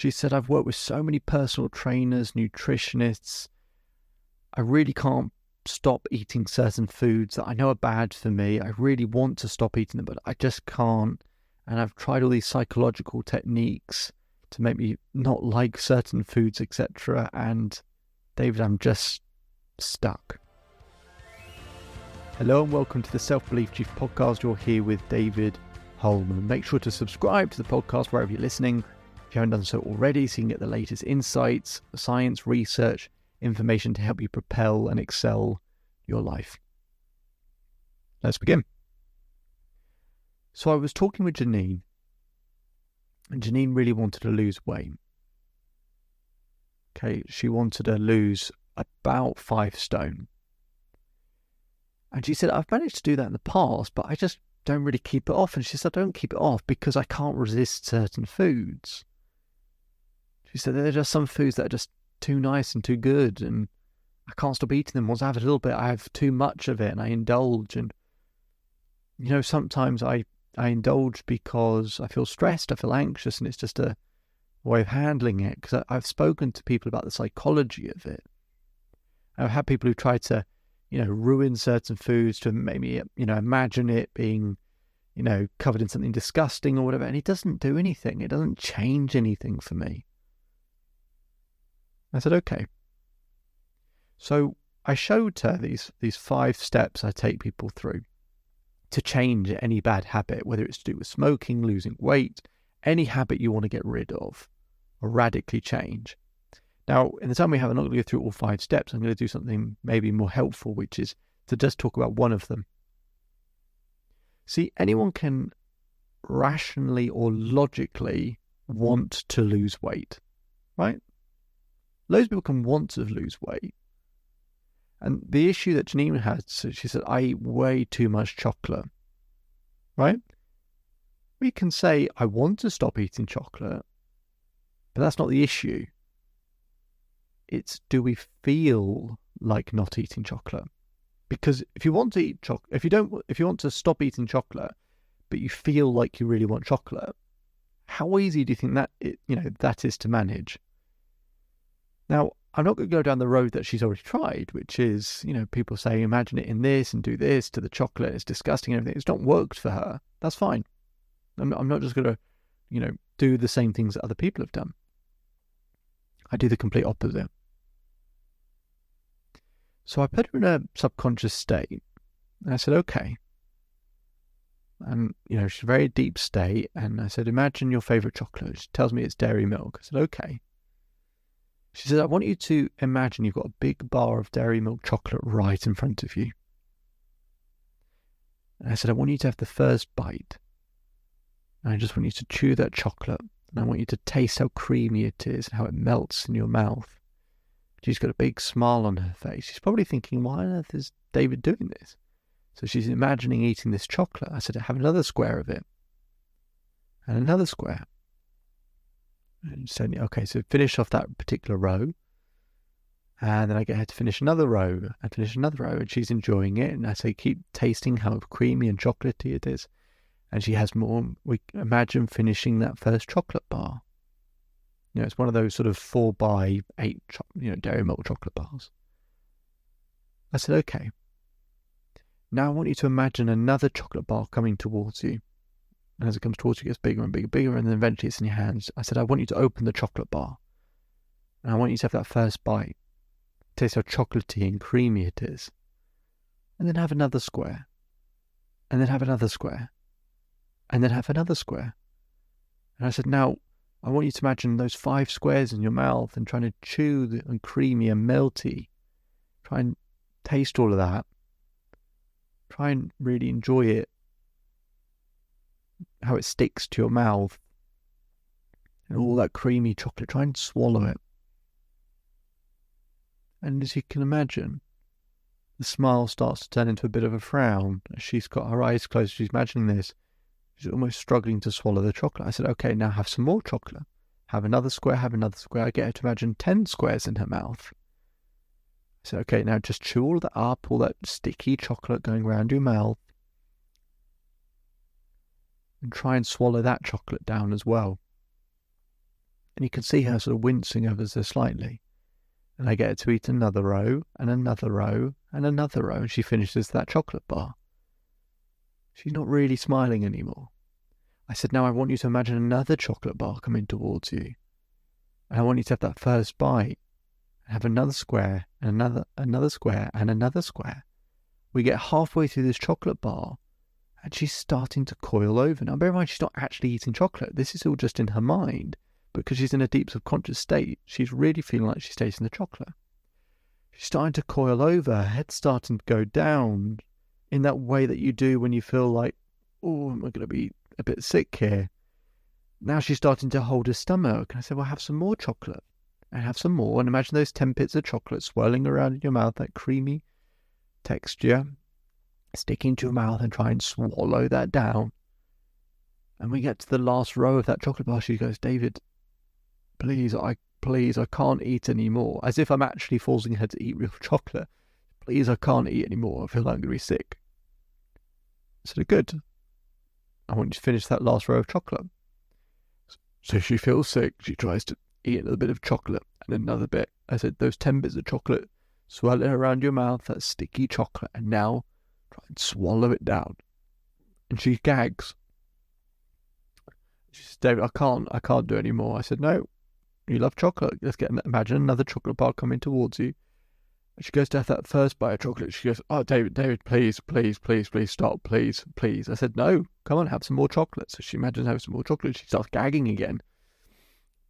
She said, I've worked with so many personal trainers, nutritionists. I really can't stop eating certain foods that I know are bad for me. I really want to stop eating them, but I just can't. And I've tried all these psychological techniques to make me not like certain foods, etc. And David, I'm just stuck. Hello and welcome to the Self-Belief Chief podcast. You're here with David Holman. Make sure to subscribe to the podcast wherever you're listening if you haven't done so already, so you can get the latest insights, science, research, information to help you propel and excel your life. Let's begin. So I was talking with Janine, and Janine really wanted to lose weight. Okay, she wanted to lose about 5 stone. And she said, I've managed to do that in the past, but I just don't really keep it off. And she said, I don't keep it off because I can't resist certain foods. She said, there are just some foods that are just too nice and too good, and I can't stop eating them. Once I have a little bit, I have too much of it, and I indulge. And, sometimes I indulge because I feel stressed, I feel anxious, and it's just a way of handling it. Because I've spoken to people about the psychology of it. I've had people who try to ruin certain foods to maybe, imagine it being, covered in something disgusting or whatever. And it doesn't do anything. It doesn't change anything for me. I said, okay. So I showed her these 5 steps I take people through to change any bad habit, whether it's to do with smoking, losing weight, any habit you want to get rid of or radically change. Now, in the time we have, I'm not going to go through all 5 steps. I'm going to do something maybe more helpful, which is to just talk about one of them. See, anyone can rationally or logically want to lose weight, right? Loads of people can want to lose weight. And the issue that Janine had, so she said, I eat way too much chocolate, right? We can say, I want to stop eating chocolate, but that's not the issue. It's, do we feel like not eating chocolate? Because if you want to eat chocolate, if you want to stop eating chocolate, but you feel like you really want chocolate, how easy do you think that is to manage? Now, I'm not going to go down the road that she's already tried, which is, people say, imagine it in this and do this to the chocolate. It's disgusting and everything. It's not worked for her. That's fine. I'm not just going to, do the same things that other people have done. I do the complete opposite. So I put her in a subconscious state. And I said, okay. And, she's a very deep state. And I said, imagine your favorite chocolate. She tells me it's dairy milk. I said, okay. She said, I want you to imagine you've got a big bar of dairy milk chocolate right in front of you. And I said, I want you to have the first bite. And I just want you to chew that chocolate. And I want you to taste how creamy it is and how it melts in your mouth. She's got a big smile on her face. She's probably thinking, why on earth is David doing this? So she's imagining eating this chocolate. I said, have another square of it. And another square. And said, okay, so finish off that particular row. And then I get her to finish another row and finish another row. And she's enjoying it. And I say, keep tasting how creamy and chocolatey it is. And she has more. We imagine finishing that first chocolate bar. It's one of those sort of 4x8, dairy milk chocolate bars. I said, okay. Now I want you to imagine another chocolate bar coming towards you. And as it comes towards you, it gets bigger and bigger, bigger, and then eventually it's in your hands. I said, I want you to open the chocolate bar. And I want you to have that first bite. Taste how chocolatey and creamy it is. And then have another square. And then have another square. And then have another square. And I said, now, I want you to imagine those 5 squares in your mouth and trying to chew and creamy and melty. Try and taste all of that. Try and really enjoy it. How it sticks to your mouth. And all that creamy chocolate. Try and swallow it. And as you can imagine, the smile starts to turn into a bit of a frown. She's got her eyes closed. She's imagining this. She's almost struggling to swallow the chocolate. I said, okay, now have some more chocolate. Have another square, have another square. I get her to imagine 10 squares in her mouth. I said, okay, now just chew all that up, all that sticky chocolate going around your mouth. And try and swallow that chocolate down as well. And you can see her sort of wincing ever so slightly. And I get her to eat another row, and another row, and another row, and she finishes that chocolate bar. She's not really smiling anymore. I said, now I want you to imagine another chocolate bar coming towards you. And I want you to have that first bite, and have another square, and another square, and another square. We get halfway through this chocolate bar, and she's starting to coil over. Now, bear in mind, she's not actually eating chocolate. This is all just in her mind. Because she's in a deep subconscious state, she's really feeling like she's tasting the chocolate. She's starting to coil over, her head's starting to go down in that way that you do when you feel like, oh, am I going to be a bit sick here? Now she's starting to hold her stomach. And I said, well, have some more chocolate. And have some more. And imagine those 10 bits of chocolate swirling around in your mouth, that creamy texture, sticking to your mouth, and try and swallow that down. And we get to the last row of that chocolate bar. She goes, David, please, I can't eat anymore. As if I'm actually forcing her to eat real chocolate. Please, I can't eat anymore. I feel like I'm going to be sick. I said, good. I want you to finish that last row of chocolate. So she feels sick. She tries to eat a bit of chocolate and another bit. I said, those 10 bits of chocolate, swirl it around your mouth, that sticky chocolate, and now try and swallow it down. And she gags. She says, David, I can't do any more. I said, no. You love chocolate. Imagine another chocolate bar coming towards you. And she goes to have that first bite of chocolate. She goes, oh, David, please, stop, please. I said, no, come on, have some more chocolate. So she imagines having some more chocolate. She starts gagging again.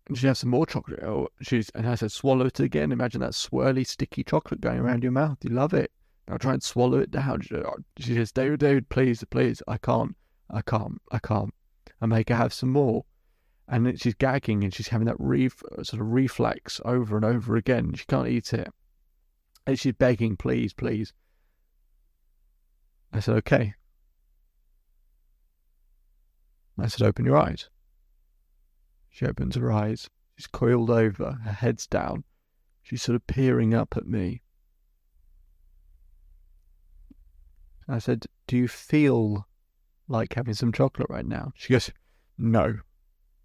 And she has some more chocolate. And I said, swallow it again. Imagine that swirly, sticky chocolate going around your mouth. You love it. Now try and swallow it down. She says, David, please, I can't. I make her have some more. And then she's gagging and she's having that sort of reflex over and over again. She can't eat it. And she's begging, please. I said, okay. I said, open your eyes. She opens her eyes. She's coiled over. Her head's down. She's sort of peering up at me. I said, do you feel like having some chocolate right now? She goes, no.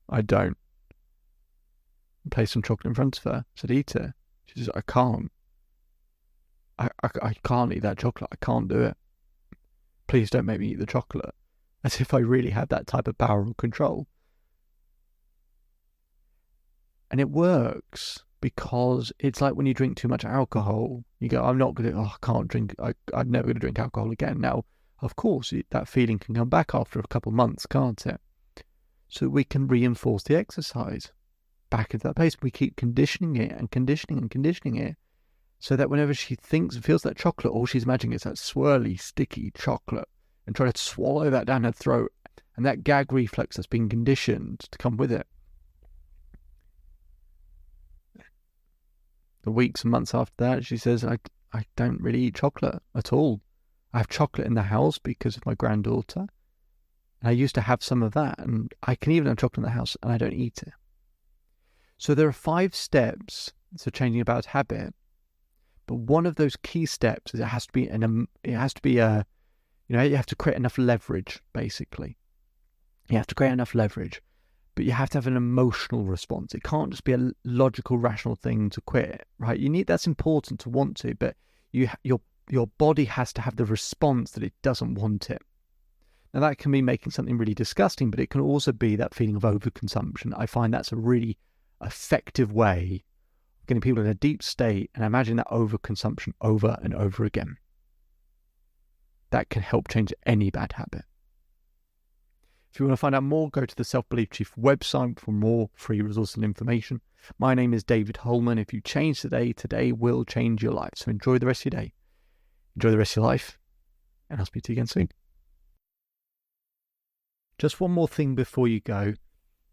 I don't. Place some chocolate in front of her. I said, eat it. She says, I can't. I can't eat that chocolate. I can't do it. Please don't make me eat the chocolate. As if I really had that type of power or control. And it works because it's like when you drink too much alcohol. You go, I'm never going to drink alcohol again. Now, of course, that feeling can come back after a couple of months, can't it? So we can reinforce the exercise back into that pace. We keep conditioning it and conditioning it so that whenever she thinks and feels that chocolate, all she's imagining is that swirly, sticky chocolate and try to swallow that down her throat, and that gag reflex that's been conditioned to come with it. The weeks and months after that, she says, I don't really eat chocolate at all. I have chocolate in the house because of my granddaughter. And I used to have some of that, and I can even have chocolate in the house, and I don't eat it. So there are 5 steps to changing a bad habit, but one of those key steps is you have to create enough leverage. Basically, you have to create enough leverage, but you have to have an emotional response. It can't just be a logical, rational thing to quit, right? That's important to want to, but your body has to have the response that it doesn't want it. Now, that can be making something really disgusting, but it can also be that feeling of overconsumption. I find that's a really effective way of getting people in a deep state and imagine that overconsumption over and over again. That can help change any bad habit. If you want to find out more, go to the Self-Belief Chief website for more free resources and information. My name is David Holman. If you change today will change your life. So enjoy the rest of your day. Enjoy the rest of your life, and I'll speak to you again soon. Just one more thing before you go.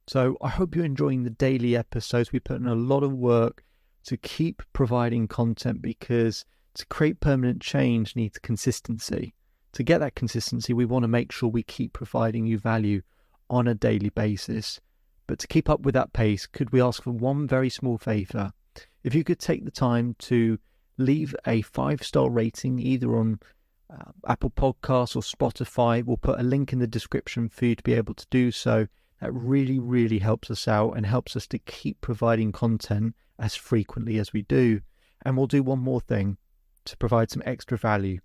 So I hope you're enjoying the daily episodes. We put in a lot of work to keep providing content because to create permanent change needs consistency. To get that consistency, we want to make sure we keep providing you value on a daily basis. But to keep up with that pace, could we ask for one very small favour? If you could take the time to leave a 5-star rating either on Apple Podcasts or Spotify. We'll put a link in the description for you to be able to do so. That really, really helps us out and helps us to keep providing content as frequently as we do. And we'll do one more thing to provide some extra value.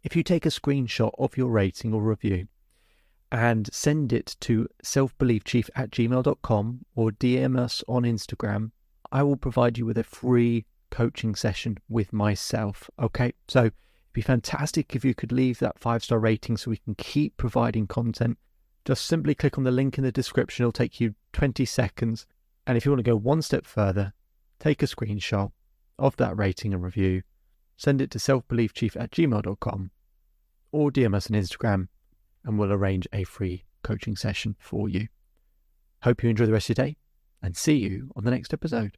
If you take a screenshot of your rating or review and send it to selfbeliefchief@gmail.com or DM us on Instagram, I will provide you with a free coaching session with myself. Okay, so it'd be fantastic if you could leave that 5-star rating so we can keep providing content. Just simply click on the link in the description. It'll take you 20 seconds. And if you want to go one step further, take a screenshot of that rating and review, send it to selfbeliefchief@gmail.com or DM us on Instagram, and we'll arrange a free coaching session for you. Hope you enjoy the rest of your day, and see you on the next episode.